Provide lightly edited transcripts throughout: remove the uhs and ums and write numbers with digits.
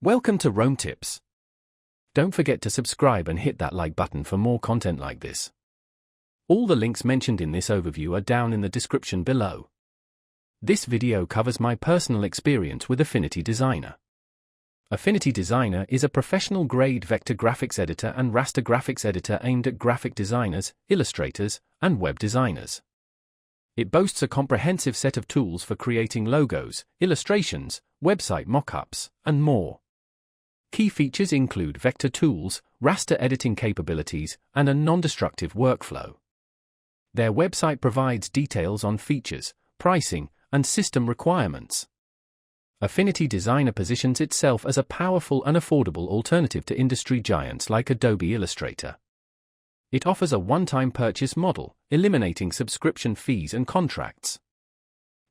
Welcome to Rome Tips. Don't forget to subscribe and hit that like button for more content like this. All the links mentioned in this overview are down in the description below. This video covers my personal experience with Affinity Designer. Affinity Designer is a professional-grade vector graphics editor and raster graphics editor aimed at graphic designers, illustrators, and web designers. It boasts a comprehensive set of tools for creating logos, illustrations, website mockups, and more. Key features include vector tools, raster editing capabilities, and a non-destructive workflow. Their website provides details on features, pricing, and system requirements. Affinity Designer positions itself as a powerful and affordable alternative to industry giants like Adobe Illustrator. It offers a one-time purchase model, eliminating subscription fees and contracts.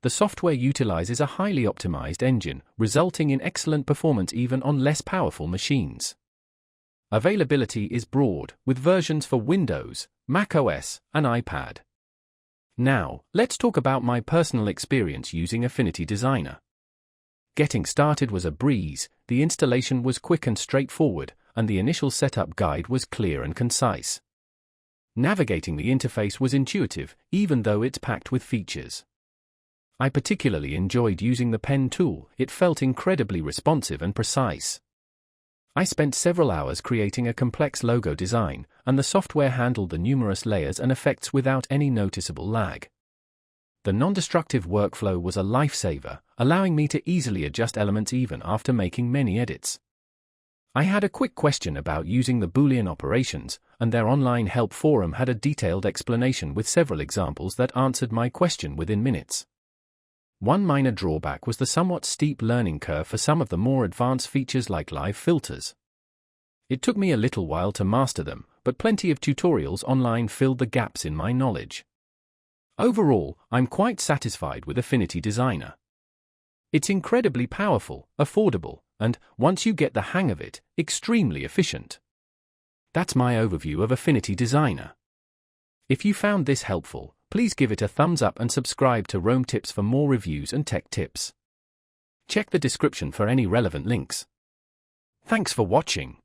The software utilizes a highly optimized engine, resulting in excellent performance even on less powerful machines. Availability is broad, with versions for Windows, Mac OS, and iPad. Now, let's talk about my personal experience using Affinity Designer. Getting started was a breeze, the installation was quick and straightforward, and the initial setup guide was clear and concise. Navigating the interface was intuitive, even though it's packed with features. I particularly enjoyed using the pen tool. It felt incredibly responsive and precise. I spent several hours creating a complex logo design, and the software handled the numerous layers and effects without any noticeable lag. The non-destructive workflow was a lifesaver, allowing me to easily adjust elements even after making many edits. I had a quick question about using the Boolean operations, and their online help forum had a detailed explanation with several examples that answered my question within minutes. One minor drawback was the somewhat steep learning curve for some of the more advanced features like live filters. It took me a little while to master them, but plenty of tutorials online filled the gaps in my knowledge. Overall, I'm quite satisfied with Affinity Designer. It's incredibly powerful, affordable, and, once you get the hang of it, extremely efficient. That's my overview of Affinity Designer. If you found this helpful, please give it a thumbs up and subscribe to Rome Tips for more reviews and tech tips. Check the description for any relevant links. Thanks for watching.